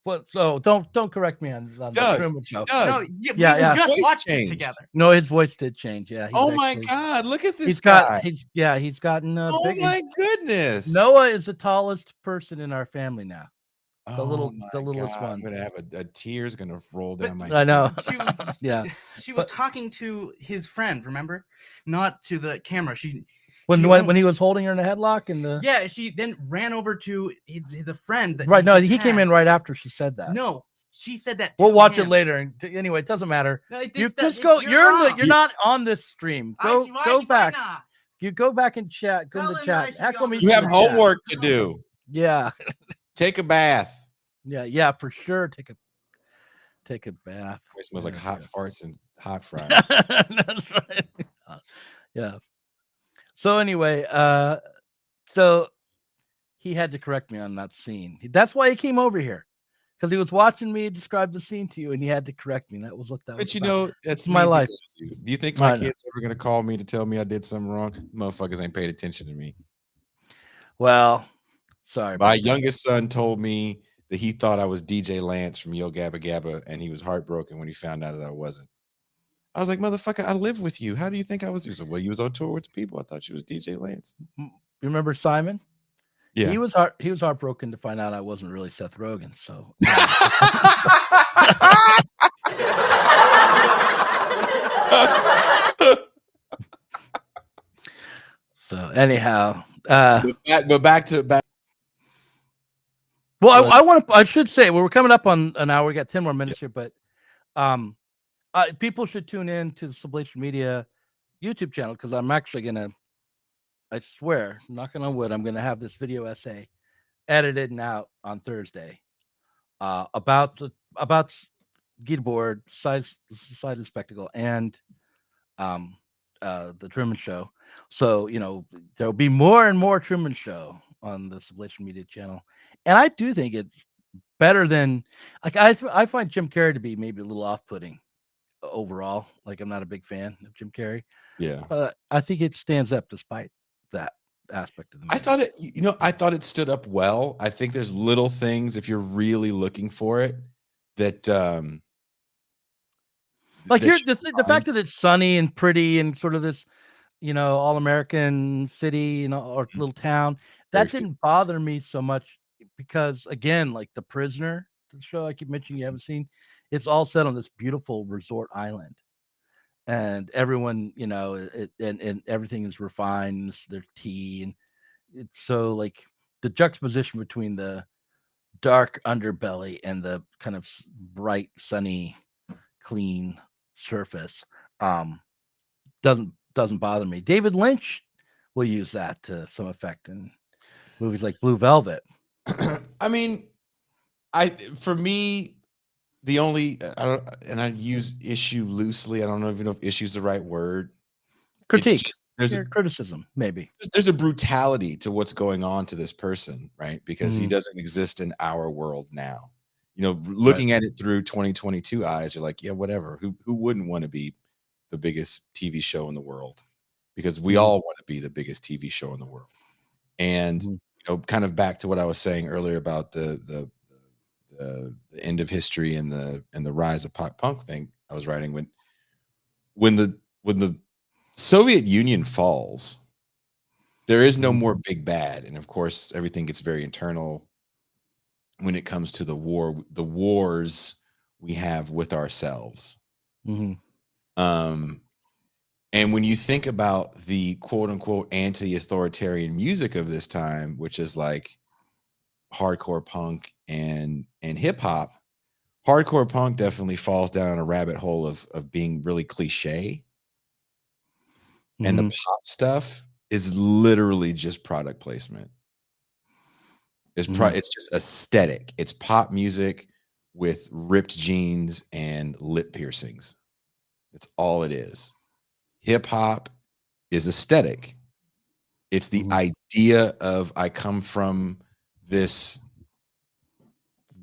What? So don't correct me on the Truman Show.
No, we just watched it together.
No, his voice did change. Yeah.
Oh my God! Look at this guy.
He's gotten.
Oh my goodness!
Noah is the tallest person in our family now. The littlest one.
I'm gonna have a tear's gonna roll down my.
I know.
Yeah. She was talking to his friend. Remember, not to the camera. When
he was holding her in a headlock and
she then ran over to the friend.
Right. No, he came in right after she said that.
No, she said that.
We'll watch it later. And anyway, it doesn't matter.
No,
you just go. You're not on this stream. Go back. You go back and chat. Go in the chat.
You have homework to do.
Yeah.
Take a bath.
Yeah, for sure. Take a bath.
It smells like hot farts and hot fries.
That's right. Yeah. So anyway, so he had to correct me on that scene. That's why he came over here, because he was watching me describe the scene to you, and he had to correct me. That was what that was.
But that's
my life.
Do you think my kid's ever gonna call me to tell me I did something wrong? Motherfuckers ain't paid attention to me.
Well, sorry.
My youngest son told me that he thought I was DJ Lance from Yo Gabba Gabba, and he was heartbroken when he found out that I wasn't. I was like, "Motherfucker, I live with you. How do you think I was?" He was like, "Well, you was on tour with the people. I thought you was DJ Lance."
You remember Simon?
Yeah.
He was heartbroken to find out I wasn't really Seth Rogen. So. So anyhow,
but back to.
Well, I should say we're coming up on an hour. We got 10 more minutes here, but people should tune in to the Sublation Media YouTube channel, because I'm actually gonna, I swear, knocking on wood, I'm gonna have this video essay edited and out on Thursday about Debord, Society Spectacle, and the Truman Show. So there'll be more and more Truman Show on the Sublation Media channel, and I do think it's better than, like, I find Jim Carrey to be maybe a little off-putting overall. Like, I'm not a big fan of Jim Carrey.
Yeah,
but I think it stands up despite that aspect of the movie.
I thought it stood up well. I think there's little things, if you're really looking for it, that
like the fact that it's sunny and pretty and sort of this, all-American city, or little town, that didn't bother me so much, because again, like The Prisoner, the show I keep mentioning you haven't seen, it's all set on this beautiful resort island, and everyone, and everything is refined. Their tea, and it's so, like, the juxtaposition between the dark underbelly and the kind of bright, sunny, clean surface doesn't bother me. David Lynch will use that to some effect in movies like Blue Velvet.
I mean, for me, the only I use issue loosely. I don't know if issue is the right word.
Critique. There's criticism, maybe.
There's a brutality to what's going on to this person, right? Because he doesn't exist in our world now. Looking at it through 2022 eyes, you're like, yeah, whatever. Who wouldn't want to be the biggest TV show in the world? because we all want to be the biggest TV show in the world. And kind of back to what I was saying earlier about the end of history and the rise of pop punk thing I was writing, when the Soviet Union falls, there is no more big bad, and of course everything gets very internal when it comes to the wars we have with ourselves. And when you think about the quote unquote anti-authoritarian music of this time, which is like hardcore punk and hip hop, hardcore punk definitely falls down a rabbit hole of being really cliche. And the pop stuff is literally just product placement. It's just aesthetic. It's pop music with ripped jeans and lip piercings. That's all it is. Hip hop is aesthetic. It's the idea of, I come from this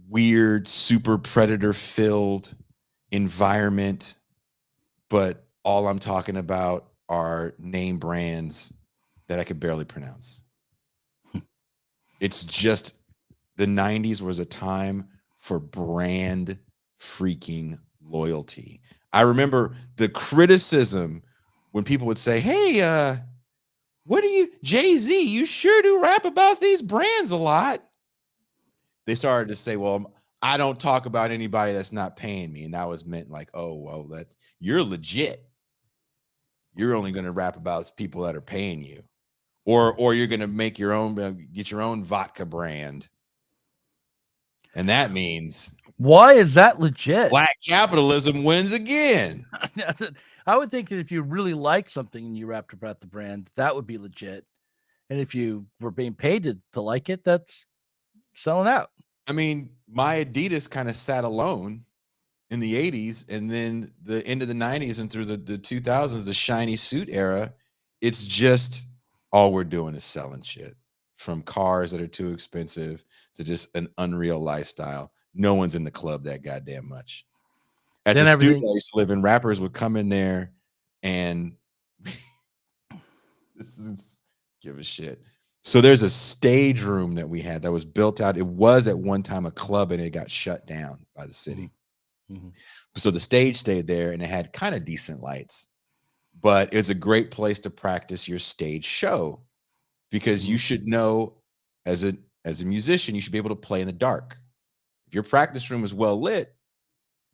weird, super predator filled environment, but all I'm talking about are name brands that I could barely pronounce. It's just, the 90s was a time for brand freaking loyalty. I remember the criticism when people would say, hey, what do you, Jay-Z, you sure do rap about these brands a lot. They started to say, well, I don't talk about anybody that's not paying me. And that was meant like, oh, well, you're legit. You're only going to rap about people that are paying you. Or you're going to make your own, get your own vodka brand. And that means,
why is that legit?
Black capitalism wins again.
I would think that if you really like something and you rapped about the brand, that would be legit. And if you were being paid to like it, that's selling out.
I mean, my Adidas kind of sat alone in the 80s, and then the end of the 90s and through the 2000s, the shiny suit era, it's just all we're doing is selling shit, from cars that are too expensive to just an unreal lifestyle. No one's in the club that goddamn much. At the studio I used to live in, rappers would come in there and this is give a shit. So there's a stage room that we had that was built out. It was at one time a club, and it got shut down by the city. So the stage stayed there, and it had kind of decent lights, but it's a great place to practice your stage show, because you should know, as a musician, you should be able to play in the dark. If your practice room is well lit,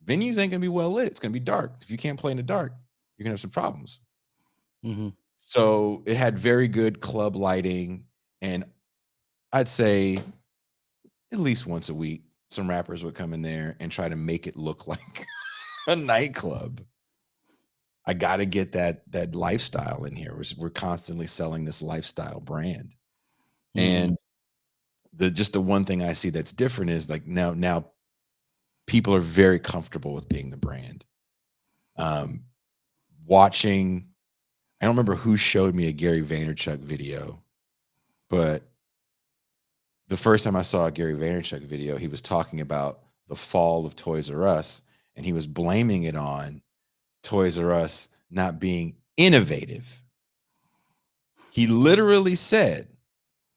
venues ain't gonna be well lit. It's gonna be dark. If you can't play in the dark, you're gonna have some problems. So it had very good club lighting, and I'd say at least once a week, some rappers would come in there and try to make it look like a nightclub. I got to get that lifestyle in here. We're constantly selling this lifestyle brand. And the one thing I see that's different is like now people are very comfortable with being the brand. Watching, I don't remember who showed me a Gary Vaynerchuk video, but the first time I saw a Gary Vaynerchuk video, he was talking about the fall of Toys R Us, and he was blaming it on Toys R Us not being innovative. He literally said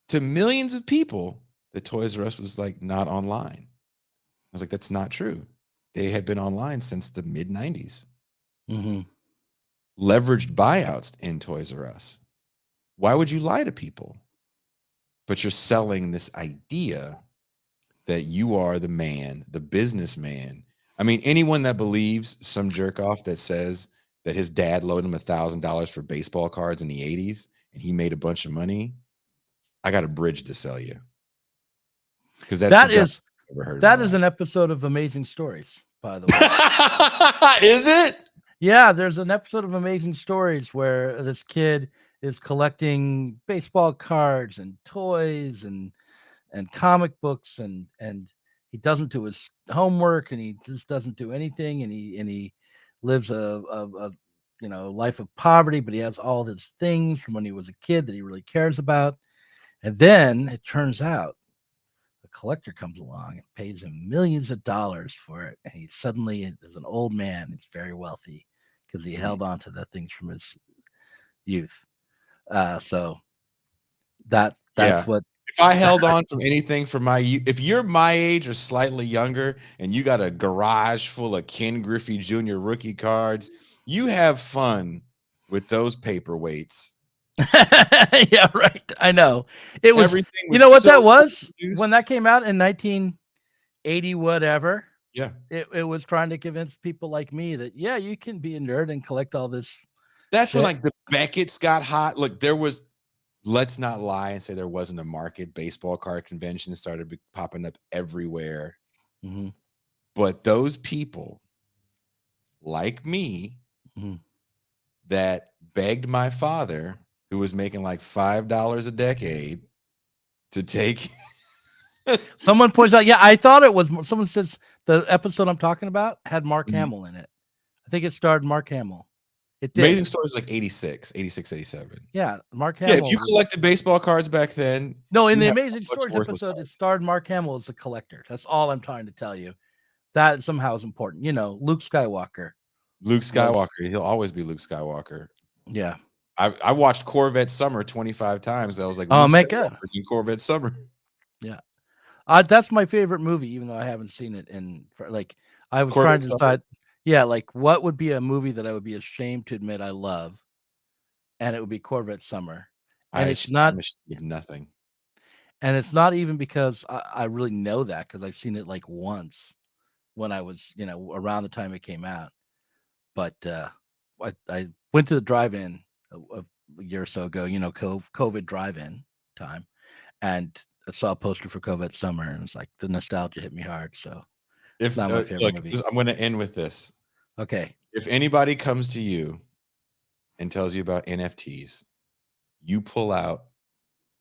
to millions of people that Toys R Us was like not online. I was like, that's not true. They had been online since the mid 90s. Leveraged buyouts in Toys R Us. Why would you lie to people? But you're selling this idea that you are the man, the businessman. I mean, anyone that believes some jerk off that says that his dad loaned him $1,000 for baseball cards in the 80s and he made a bunch of money, I got a bridge to sell you. Because that is
an episode of Amazing Stories, by the way.
Is it?
Yeah, there's an episode of Amazing Stories where this kid is collecting baseball cards and toys and comic books, and he doesn't do his homework, and he just doesn't do anything, and he lives a life of poverty, but he has all his things from when he was a kid that he really cares about. And then it turns out a collector comes along and pays him millions of dollars for it, and he suddenly is an old man. He's very wealthy because he held on to the things from his youth. So that's
Yeah.
what.
If I held on from anything from if you're my age or slightly younger and you got a garage full of Ken Griffey Jr. rookie cards, you have fun with those paperweights.
Yeah, right. I know. It was.
Everything
You know what
so
that was
produced.
when that came out in 1980, whatever.
Yeah.
It was trying to convince people like me that you can be a nerd and collect all this.
That's
shit.
when like the Beckett's got hot. Look, there was. Let's not lie and say there wasn't a market. Baseball card conventions started popping up everywhere.
Mm-hmm.
But those people like me that begged my father, who was making like $5 a decade, to take.
Someone points out, I thought it was. Someone says the episode I'm talking about had Mark Hamill in it. I think it starred Mark Hamill. It did.
Amazing Stories like 86, 87.
Yeah, Mark Hamill.
Yeah, if you collected baseball cards back then.
No, in the Amazing Stories episode, it starred Mark Hamill as a collector. That's all I'm trying to tell you. That somehow is important. Luke Skywalker.
Luke Skywalker. He'll always be Luke Skywalker.
Yeah.
I watched Corvette Summer 25 times. I was like,
oh,
Luke
God.
In Corvette Summer.
Yeah. That's my favorite movie, even though I haven't seen it I was
Corvette
trying to
Summer?
decide. Yeah, what would be a movie that I would be ashamed to admit I love, and it would be Corvette Summer. And it's not
nothing.
And it's not even because I really know that, because I've seen it like once when I was, around the time it came out. But I went to the drive-in a year or so ago, COVID drive-in time, and I saw a poster for Corvette Summer, and it's like the nostalgia hit me hard. So
If
not my favorite movie.
I'm going to end with this.
Okay.
If anybody comes to you and tells you about NFTs, you pull out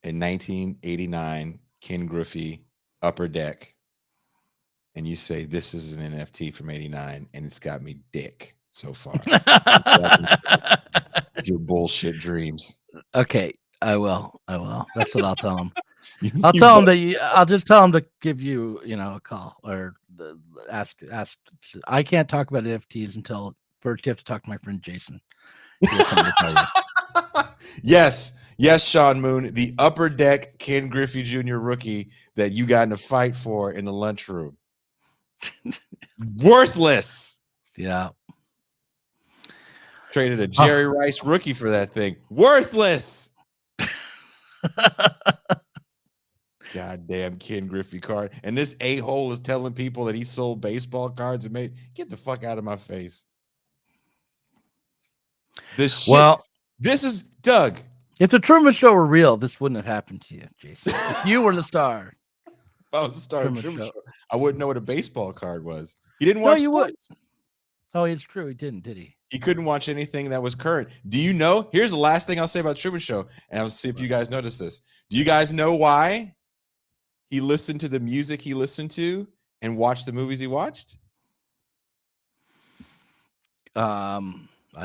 a 1989 Ken Griffey Upper Deck, and you say, "This is an NFT from '89, and it's got me dick so far." With your bullshit dreams.
Okay, I will. That's what I'll tell him. I'll tell him that I'll just tell him to give you, a call or ask. I can't talk about NFTs until first you have to talk to my friend Jason. He has something to tell you.
Yes, Sean Moon, the Upper Deck Ken Griffey Jr. rookie that you got in a fight for in the lunchroom. Worthless.
Yeah.
Traded a Jerry Rice rookie for that thing. Worthless. Goddamn Ken Griffey card. And this a-hole is telling people that he sold baseball cards and get the fuck out of my face. This is Doug.
If the Truman Show were real, this wouldn't have happened to you, Jason. If you were the star.
If I was the star of Truman Show, I wouldn't know what a baseball card was. He didn't watch sports.
Oh, it's true. He didn't, did he?
He couldn't watch anything that was current. Do you know? Here's the last thing I'll say about Truman Show, and I'll see if you guys notice this. Do you guys know why he listened to the music he listened to and watched the movies he watched?
I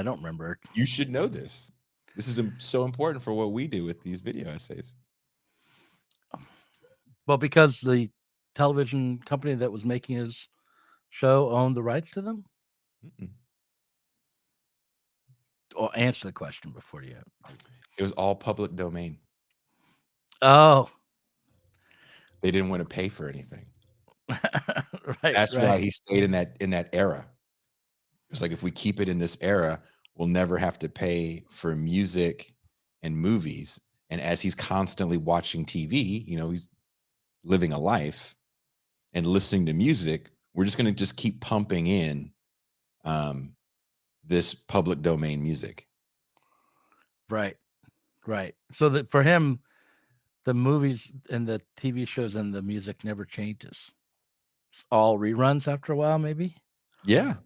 don't remember.
You should know this. This is so important for what we do with these video essays.
Well, because the television company that was making his show owned the rights to them? Or answer the question before you.
It was all public domain.
Oh.
They didn't want to pay for anything.
Right.
That's why he stayed in that era. It's like, if we keep it in this era, we'll never have to pay for music and movies. And as he's constantly watching TV, he's living a life and listening to music, we're just going to just keep pumping in this public domain music.
Right. So that for him, the movies and the TV shows and the music never changes. It's all reruns after a while, maybe.
Yeah.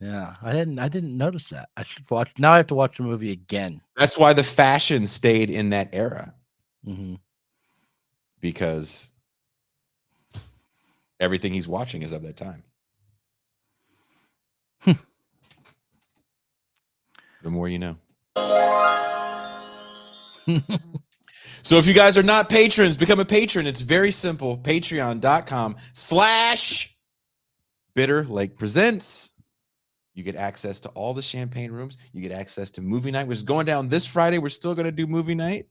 I didn't notice that. I should watch. Now I have to watch the movie again.
That's why the fashion stayed in that era.
Mm-hmm.
Because everything he's watching is of that time. The more you know. So if you guys are not patrons, become a patron. It's very simple. Patreon.com/Bitter Lake Presents. You get access to all the champagne rooms. You get access to movie night, which is going down this Friday. We're still going to do movie night.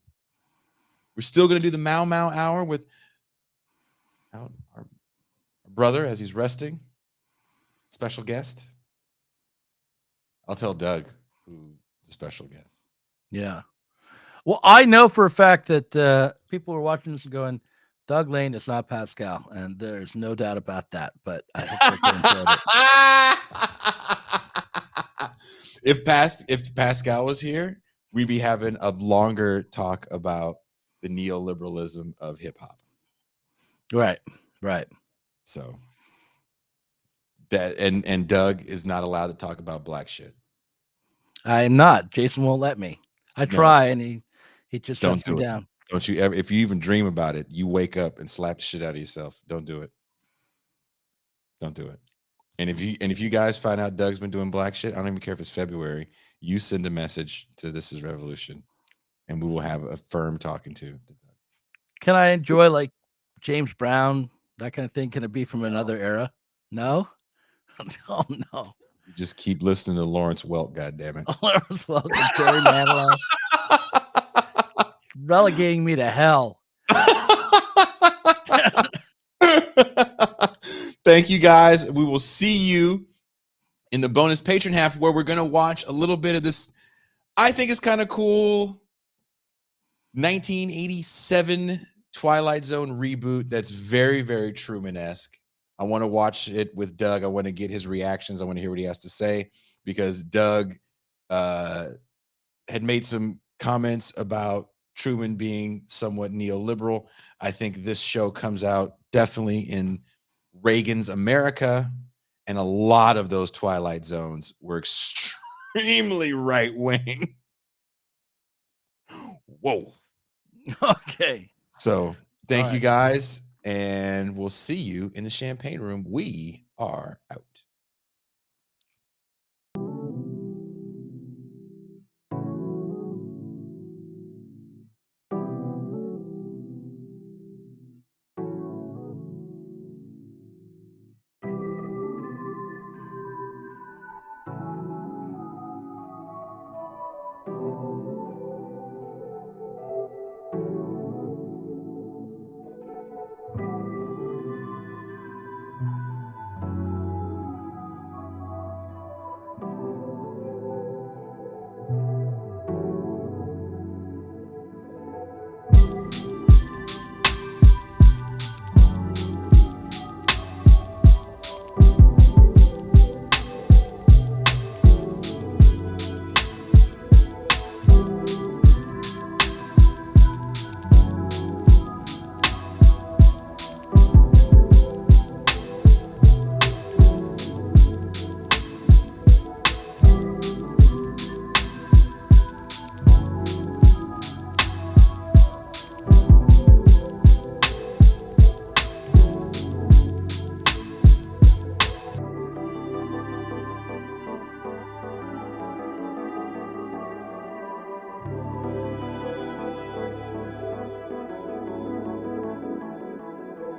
We're still going to do the Mau Mau hour with our brother as he's resting. Special guest. I'll tell Doug who the special guest.
Yeah. Well, I know for a fact that people are watching this and going, Doug Lain is not Pascal, and there's no doubt about that. But I hope they enjoyed it.
If Pascal was here, we'd be having a longer talk about the neoliberalism of hip hop.
Right.
So that and Doug is not allowed to talk about black shit.
I am not. Jason won't let me. I try, and he just shuts me down.
Don't you ever? If you even dream about it, you wake up and slap the shit out of yourself. Don't do it. Don't do it. And if you guys find out Doug's been doing black shit, I don't even care if it's February. You send a message to This Is Revolution, and we will have a firm talking to.
Can I enjoy like James Brown, that kind of thing? Can it be from another era? No. Oh no.
You just keep listening to Lawrence Welk. God damn it.
Lawrence Welk and Terry Manilow. Relegating me to hell.
Thank you guys. We will see you in the bonus patron half, where we're going to watch a little bit of this. I think it's kind of cool 1987 Twilight Zone reboot that's very, very Truman-esque. I want to watch it with Doug. I want to get his reactions. I want to hear what he has to say, because Doug had made some comments about Truman being somewhat neoliberal. I think this show comes out definitely in Reagan's America, and a lot of those Twilight Zones were extremely right-wing. Whoa.
Okay.
So thank you guys, and we'll see you in the champagne room. We are out.